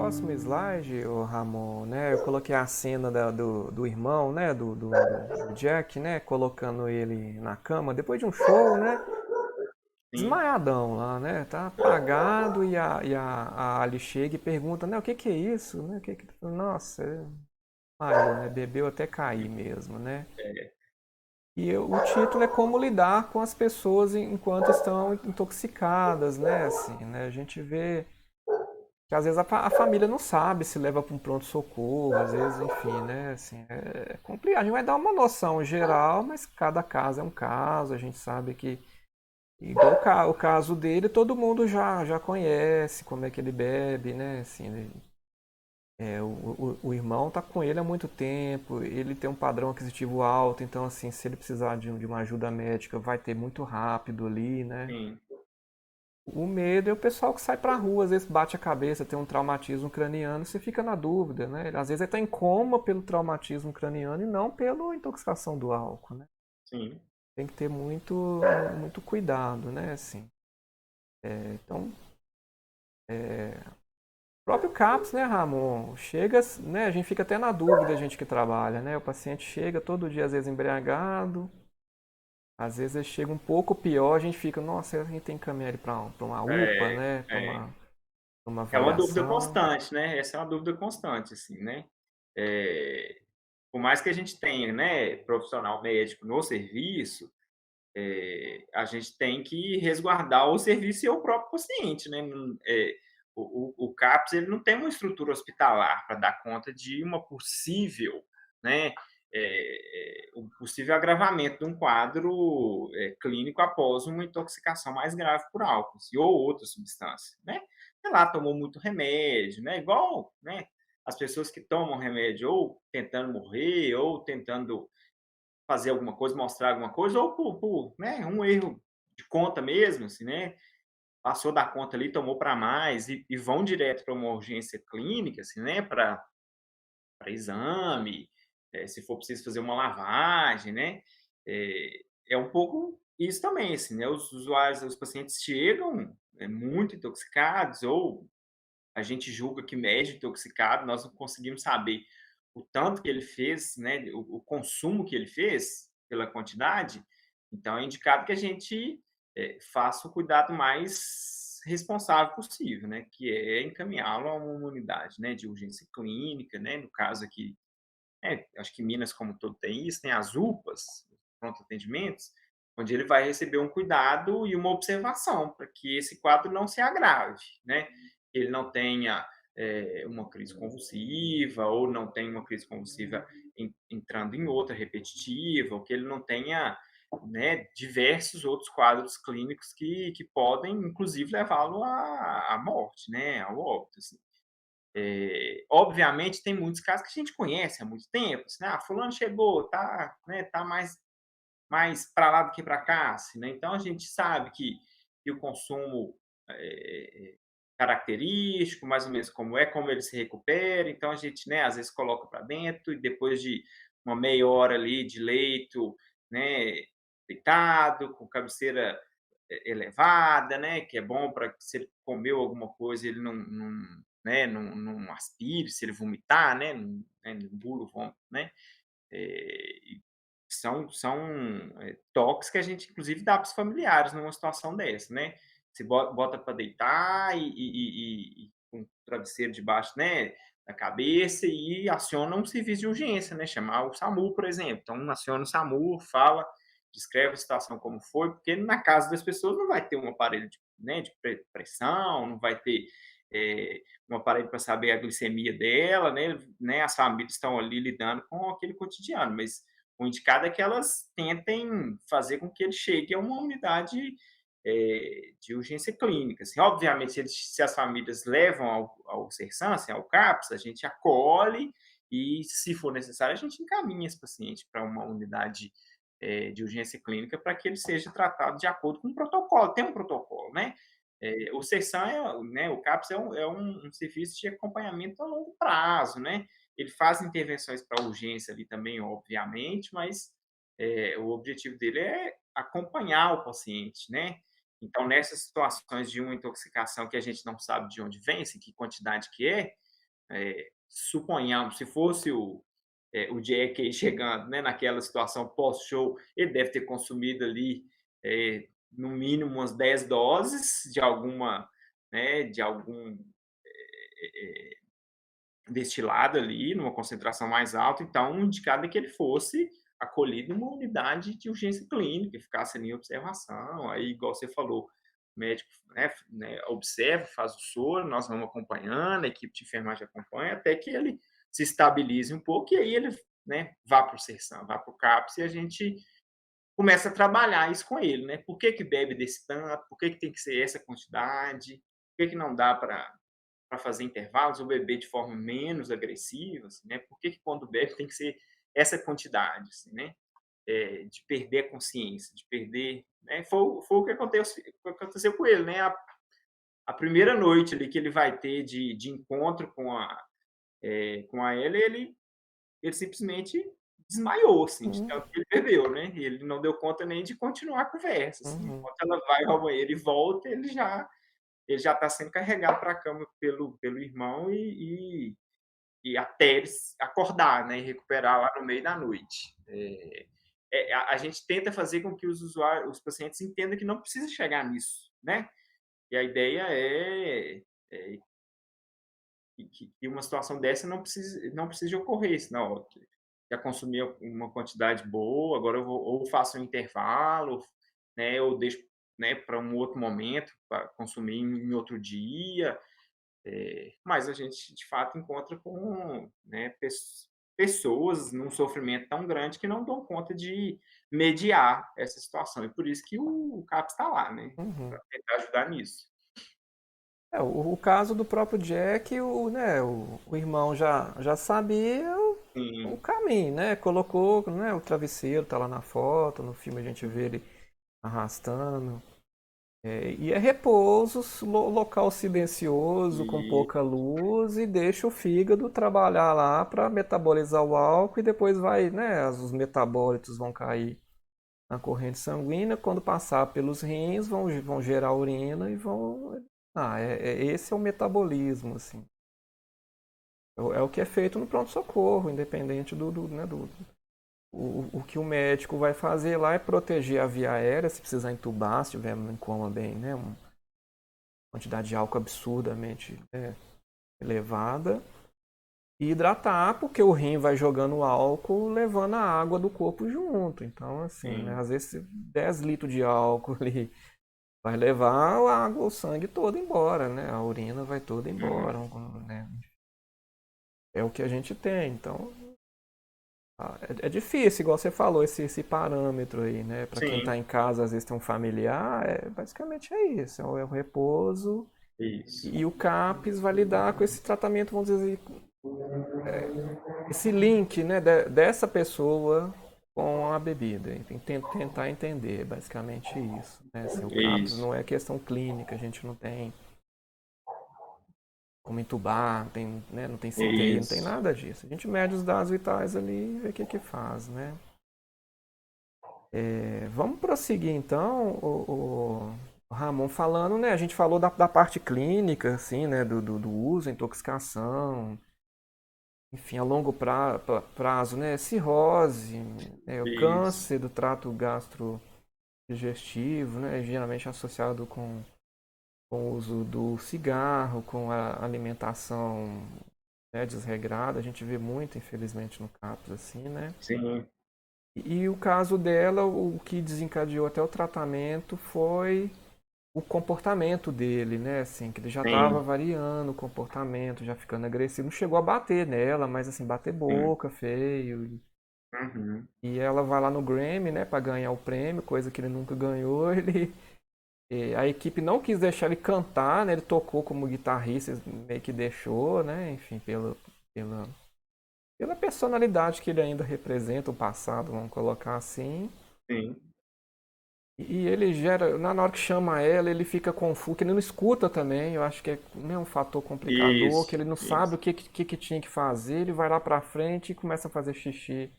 próximo slide, o Ramon, né, eu coloquei a cena do irmão, né, do Jack, né, colocando ele na cama depois de um show, né, Sim, desmaiadão lá, né, tá apagado a Ali chega e pergunta, né, o que que é isso, né, o que que... Nossa, desmaiou, né, bebeu até cair mesmo, né. é, E o título é como lidar com as pessoas enquanto estão intoxicadas, né, assim, né, a gente vê que às vezes a família não sabe se leva para um pronto-socorro, às vezes, enfim, né? Assim, é complicado. A gente vai dar uma noção geral, mas cada caso é um caso. A gente sabe que, igual o caso dele, todo mundo já conhece como é que ele bebe, né? Assim, o irmão tá com ele há muito tempo, ele tem um padrão aquisitivo alto, então, assim, se ele precisar de uma ajuda médica, vai ter muito rápido ali, né? sim, O medo é o pessoal que sai pra rua, às vezes bate a cabeça, tem um traumatismo craniano, você fica na dúvida, né? Às vezes ele está em coma pelo traumatismo craniano e não pela intoxicação do álcool, né? sim. Tem que ter muito cuidado, né? Assim, então, o próprio CAPS, né, Ramon? Chega, né? A gente fica até na dúvida, a gente que trabalha, né? O paciente chega todo dia, às vezes embriagado, às vezes ele chega um pouco pior, a gente fica, nossa, a gente tem que encaminhar ele para uma UPA, É, né? Para é. uma É uma dúvida avaliação. constante, né? Essa é uma dúvida constante, assim, né? É, por mais que a gente tenha, né, profissional médico no serviço, a gente tem que resguardar o serviço e o próprio paciente, né? O CAPS ele não tem uma estrutura hospitalar para dar conta de uma possível, né, um possível agravamento de um quadro clínico após uma intoxicação mais grave por álcool ou outra substância, né? Sei lá, tomou muito remédio, né? Igual, né? As pessoas que tomam remédio ou tentando morrer ou tentando fazer alguma coisa, mostrar alguma coisa, ou por né, um erro de conta mesmo, assim, né? Passou da conta ali, tomou para mais e vão direto para uma urgência clínica, assim, né? Para exame, se for preciso fazer uma lavagem, né? É um pouco isso também, assim, né? Os usuários, os pacientes chegam muito intoxicados ou a gente julga que médio intoxicado, nós não conseguimos saber o tanto que ele fez, né, o consumo que ele fez pela quantidade, então é indicado que a gente faça o cuidado mais responsável possível, né, que é encaminhá-lo a uma unidade, né, de urgência clínica, né, no caso aqui, acho que Minas como todo tem isso, tem as UPAs, pronto atendimentos, onde ele vai receber um cuidado e uma observação para que esse quadro não se agrave, né? Ele não tenha uma crise convulsiva ou não tenha uma crise convulsiva entrando em outra repetitiva, ou que ele não tenha, né, diversos outros quadros clínicos que podem, inclusive, levá-lo à morte, né, ao óbito. Assim. Obviamente, tem muitos casos que a gente conhece há muito tempo. Assim, fulano chegou, tá, né, tá mais para lá do que para cá. Assim, né? Então, a gente sabe que o consumo é característico, mais ou menos como ele se recupera. Então, a gente, né, às vezes coloca para dentro e depois de uma meia hora ali de leito, né, deitado, com cabeceira elevada, né, que é bom para se ele comeu alguma coisa, ele não aspire, se ele vomitar, né, não engula o vômito, né, são toques que a gente inclusive dá para os familiares numa situação dessa, né. Você bota para deitar e com o travesseiro debaixo, né, da cabeça e aciona um serviço de urgência, né, chamar o SAMU, por exemplo. Então aciona o SAMU, fala, descreve a situação como foi, porque na casa das pessoas não vai ter um aparelho de pressão, não vai ter, um aparelho para saber a glicemia dela, né, as famílias estão ali lidando com aquele cotidiano, mas o indicado é que elas tentem fazer com que ele chegue a uma unidade de urgência clínica. Assim, obviamente, se as famílias levam ao Sersan, assim, ao CAPS, a gente acolhe e, se for necessário, a gente encaminha esse paciente para uma unidade de urgência clínica para que ele seja tratado de acordo com o protocolo. Tem um protocolo, né? O Sersan, né, o CAPS é um serviço de acompanhamento a longo prazo, né? Ele faz intervenções para urgência ali também, obviamente, mas o objetivo dele é acompanhar o paciente, né? Então, nessas situações de uma intoxicação que a gente não sabe de onde vem, assim, que quantidade que é, Suponhamos, se fosse o Jack aí chegando, né, naquela situação pós-show, ele deve ter consumido ali, no mínimo umas 10 doses de alguma, né, de algum destilado ali, numa concentração mais alta, então indicado é que ele fosse acolhido numa unidade de urgência clínica, e ficasse ali em observação, aí igual você falou, o médico, né, observa, faz o soro, nós vamos acompanhando, a equipe de enfermagem acompanha, até que ele se estabilize um pouco, e aí ele, né, vá para o Sersan, vá para o CAPS, e a gente começa a trabalhar isso com ele, né? Por que que bebe desse tanto? Por que que tem que ser essa quantidade? Por que que não dá para fazer intervalos ou beber de forma menos agressiva, assim, né? Por que que quando bebe tem que ser essa quantidade, assim, né? De perder a consciência, de perder, né? Foi o que aconteceu com ele, né? A primeira noite ali que ele vai ter de encontro com a Ellie, ele simplesmente desmaiou, assim, de Uhum, tanto que ele bebeu, né? E ele não deu conta nem de continuar a conversa, assim. uhum, Enquanto ela vai ao banheiro e volta, ele já está sendo carregado para a cama pelo irmão e até ele acordar, né, e recuperar lá no meio da noite. A gente tenta fazer com que os usuários, os pacientes entendam que não precisa chegar nisso, né? E a ideia é que uma situação dessa não precise ocorrer, senão ó, já consumi uma quantidade boa, agora eu vou ou faço um intervalo, né, ou deixo, né, para um outro momento, para consumir em outro dia. Mas a gente, de fato, encontra com, né, pessoas num sofrimento tão grande que não dão conta de mediar essa situação. E por isso que o CAPS está lá, né, uhum. para tentar ajudar nisso. O caso do próprio Jack, o irmão já sabia o Sim, caminho, né? Colocou, né, o travesseiro, tá lá na foto, no filme a gente vê ele arrastando. E é repouso, local silencioso, com e pouca luz, e deixa o fígado trabalhar lá para metabolizar o álcool e depois vai, né? Os metabólitos vão cair na corrente sanguínea, quando passar pelos rins, vão gerar urina e vão. Esse é o metabolismo, assim. É o que é feito no pronto-socorro, independente o que o médico vai fazer lá é proteger a via aérea, se precisar entubar, se tiver em coma bem, né? Uma quantidade de álcool absurdamente, né, elevada. E hidratar, porque o rim vai jogando álcool, levando a água do corpo junto. Então, assim, né, sim, às vezes 10 litros de álcool ali vai levar a água, o sangue todo embora, né? A urina vai toda uhum, embora, né? É o que a gente tem. Então, é difícil, igual você falou, esse parâmetro aí, né? Para quem está sim, em casa, às vezes tem um familiar, basicamente é isso. É o repouso isso, e o CAPS vai lidar com esse tratamento, vamos dizer, esse link, né, dessa pessoa com a bebida. Tem que tentar entender, é basicamente isso. Né? Assim, o CAPS isso, não é questão clínica, a gente não tem como entubar, não tem CTI, não tem isso. nada disso. A gente mede os dados vitais ali e vê o que faz, né? Vamos prosseguir então, o Ramon falando, né? A gente falou da parte clínica, assim, né? Do uso, intoxicação, enfim, a longo prazo, né? Cirrose, o Isso, câncer do trato gastrodigestivo, né? Geralmente associado com o uso do cigarro, com a alimentação, né, desregrada. A gente vê muito, infelizmente, no CAPS, assim, né? sim, E o caso dela, o que desencadeou até o tratamento foi o comportamento dele, né? Assim, que ele já estava sim, variando o comportamento, já ficando agressivo. Não chegou a bater nela, mas assim, bater sim. boca, feio. Uhum. E ela vai lá no Grammy, né, para ganhar o prêmio, coisa que ele nunca ganhou. A equipe não quis deixar ele cantar, né? Ele tocou como guitarrista, meio que deixou, né? Enfim, pela, pela personalidade que ele ainda representa, o passado, vamos colocar assim. Sim. E ele gera, na hora que chama ela, ele fica confuso, que ele não escuta também. Eu acho que é, né, um fator complicador, que Isso, ele não sabe isso. o que tinha que fazer. Ele vai lá pra frente e começa a fazer xixi.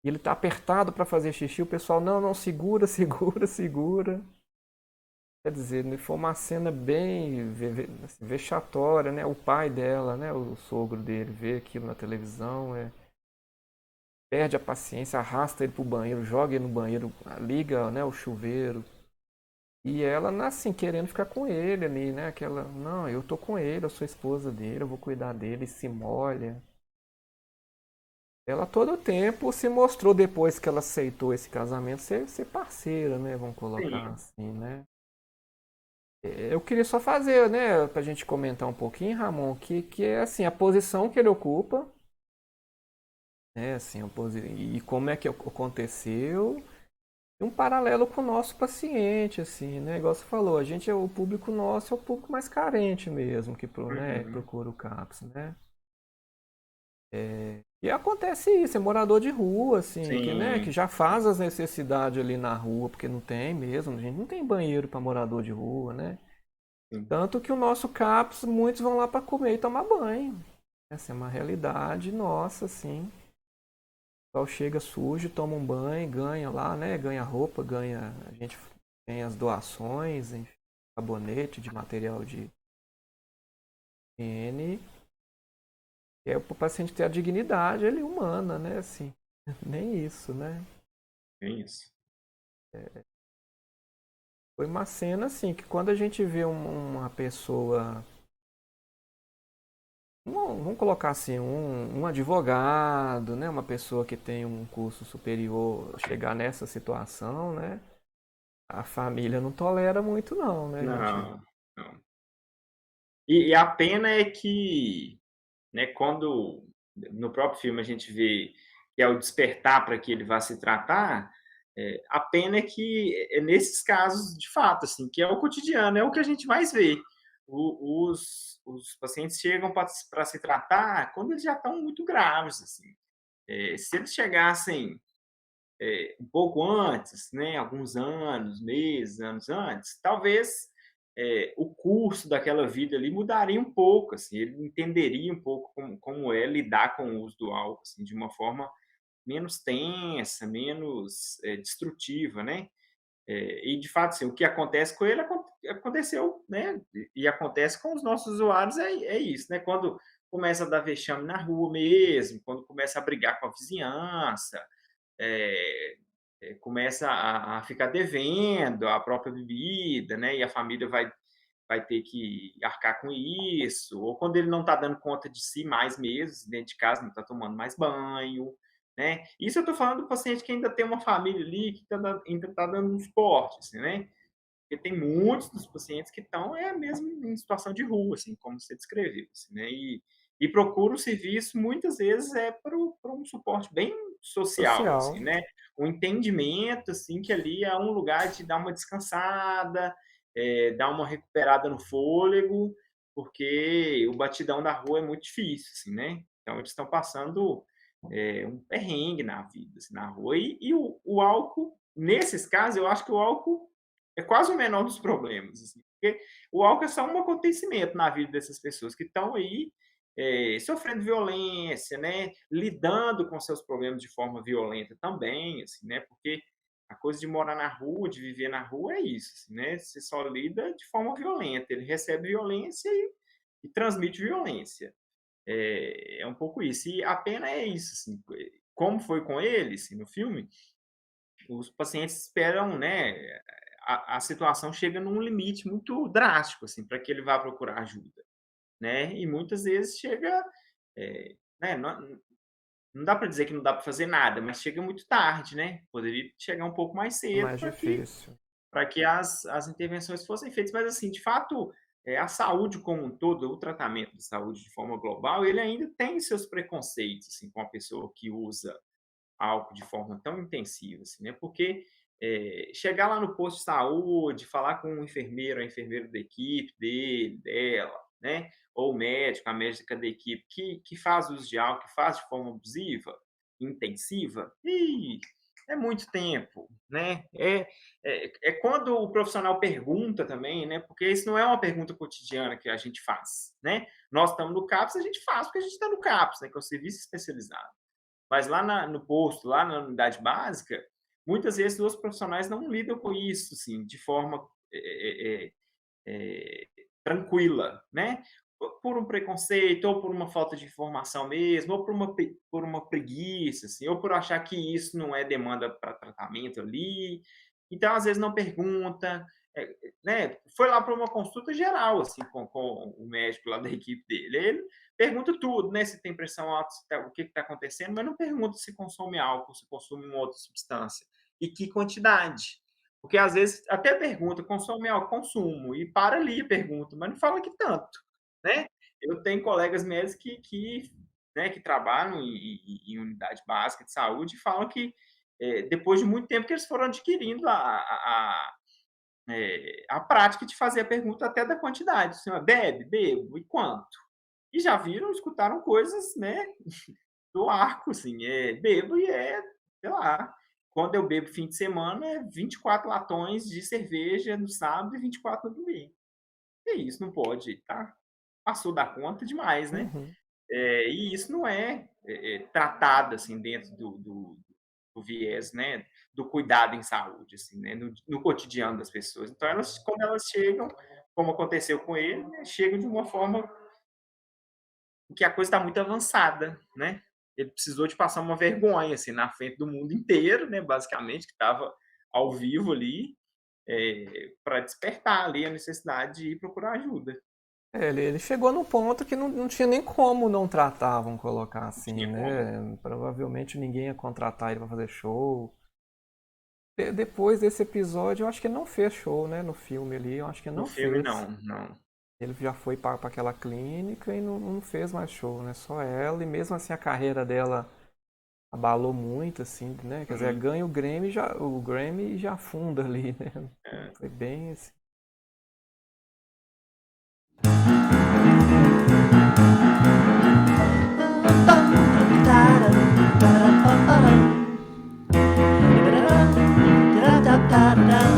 E ele tá apertado pra fazer xixi. O pessoal, não, não, segura, segura, segura. quer dizer, né, foi uma cena bem assim, vexatória, né? O pai dela, né? O sogro dele vê aquilo na televisão, perde a paciência, arrasta ele pro banheiro, joga ele no banheiro, liga, né, o chuveiro. E ela, assim, querendo ficar com ele ali, né? Aquela, não, eu tô com ele, eu sou esposa dele, eu vou cuidar dele, se molha. Ela todo o tempo se mostrou, depois que ela aceitou esse casamento, ser parceira, né? Vamos colocar Sim, assim, né? Eu queria só fazer, né, pra gente comentar um pouquinho, Ramon, que é assim, a posição que ele ocupa, né, assim, e como é que aconteceu, e um paralelo com o nosso paciente, assim, né, igual você falou, a gente é o público nosso, é o público mais carente mesmo, né, uhum, procura o CAPS, né. E acontece isso, é morador de rua, assim, que sim, já faz as necessidades ali na rua, porque não tem mesmo, a gente não tem banheiro para morador de rua, né. sim. Tanto que o nosso CAPS, muitos vão lá para comer e tomar banho. Essa é uma realidade nossa, assim. O pessoal chega sujo, toma um banho, ganha lá, né? Ganha roupa, ganha. A gente tem as doações, enfim, sabonete de material de higiene. E é para o paciente ter a dignidade ele humana, né? Assim, nem isso, né? É isso. Foi uma cena assim que quando a gente vê uma pessoa, vamos colocar assim, um advogado, né, uma pessoa que tem um curso superior chegar nessa situação, né, a família não tolera muito não, né, gente? Não, não. E a pena é que, né, quando no próprio filme a gente vê que é o despertar para que ele vá se tratar, a pena é que é nesses casos, de fato, assim, que é o cotidiano, é o que a gente mais vê. Os pacientes chegam para se tratar quando eles já estão muito graves, assim. Se eles chegassem um pouco antes, né, alguns anos, meses, anos antes, talvez o curso daquela vida ali mudaria um pouco, assim, ele entenderia um pouco como é lidar com o uso do álcool, assim, de uma forma menos tensa, menos destrutiva, né? E de fato, assim, o que acontece com ele aconteceu, né? E acontece com os nossos usuários é isso, né? Quando começa a dar vexame na rua mesmo, quando começa a brigar com a vizinhança, é, começa a ficar devendo a própria bebida, né? E a família vai ter que arcar com isso, ou quando ele não está dando conta de si mais mesmo, dentro de casa, não está tomando mais banho, né? Isso eu estou falando do paciente que ainda tem uma família ali, que ainda está dando um suporte, assim, né? Porque tem muitos dos pacientes que estão mesmo em situação de rua, assim, como você descreveu, assim, né? E procura o serviço muitas vezes para um suporte bem social, assim, Social. né? O entendimento, assim, que ali é um lugar de dar uma descansada, dar uma recuperada no fôlego, porque o batidão da rua é muito difícil, assim, né? Então eles estão passando um perrengue na vida, assim, na rua. E o álcool, nesses casos, eu acho que o álcool é quase o menor dos problemas, assim, porque o álcool é só um acontecimento na vida dessas pessoas que estão aí sofrendo violência, né, lidando com seus problemas de forma violenta também, assim, né, porque a coisa de morar na rua, de viver na rua é isso, assim, né, você só lida de forma violenta, ele recebe violência e transmite violência. É um pouco isso. E a pena é isso, assim, como foi com ele, assim, no filme, os pacientes esperam, né, a situação chega num limite muito drástico, assim, para que ele vá procurar ajuda, né? E muitas vezes chega, né, não dá para dizer que não dá para fazer nada, mas chega muito tarde, né? Poderia chegar um pouco mais É cedo mais difícil. para que as intervenções fossem feitas. Mas, assim, de fato, a saúde como um todo, o tratamento de saúde de forma global, ele ainda tem seus preconceitos, assim, com a pessoa que usa álcool de forma tão intensiva, assim, né? Porque chegar lá no posto de saúde, falar com o enfermeiro, a enfermeira da equipe dele, dela, né? Ou o médico, a médica da equipe que faz uso de álcool, que faz de forma abusiva, intensiva, e é muito tempo, né? É quando o profissional pergunta também, né? Porque isso não é uma pergunta cotidiana que a gente faz, né? Nós estamos no CAPS, a gente faz porque a gente está no CAPS, né? Que é o serviço especializado. Mas lá no posto, lá na unidade básica, muitas vezes os profissionais não lidam com isso, assim, de forma tranquila, né? Por um preconceito, ou por uma falta de informação mesmo, ou por uma preguiça, assim, ou por achar que isso não é demanda para tratamento ali. Então, às vezes, não pergunta, né? Foi lá para uma consulta geral, assim, com o médico lá da equipe dele. Ele pergunta tudo, né? Se tem pressão alta, o que está acontecendo, mas não pergunta se consome álcool, se consome uma outra substância e que quantidade. Porque às vezes até pergunta, consome álcool? Consumo, e para ali a pergunta, mas não fala que tanto, né? Eu tenho colegas médicos né, que trabalham em unidade básica de saúde e falam que depois de muito tempo que eles foram adquirindo a prática de fazer a pergunta até da quantidade. Assim, ó, bebe, bebo, e quanto? E já viram, escutaram coisas, né, do arco, assim, bebo e sei lá, quando eu bebo fim de semana, 24 latões de cerveja no sábado e 24 no domingo. E isso não pode, tá? Passou da conta demais, né? Uhum. E isso não tratado assim dentro do viés, né, do cuidado em saúde, assim, né, no cotidiano das pessoas. Então, quando elas chegam, como aconteceu com ele, né, chegam de uma forma que a coisa está muito avançada, né? Ele precisou de passar uma vergonha assim na frente do mundo inteiro, né, basicamente, que estava ao vivo ali, para despertar ali a necessidade de ir procurar ajuda. Ele chegou no ponto que não tinha nem como não tratar, vamos colocar Não assim, tinha como. né? Provavelmente ninguém ia contratar ele para fazer show. Depois desse episódio, eu acho que ele não fez show, né? No filme ali, eu acho que ele No não filme fez. não, não. Ele já foi para aquela clínica e não fez mais show, né? Só ela, e mesmo assim a carreira dela abalou muito, assim, né? Quer dizer, Uhum. ganha o Grammy e já afunda ali, né? É. Foi bem assim. Da da da da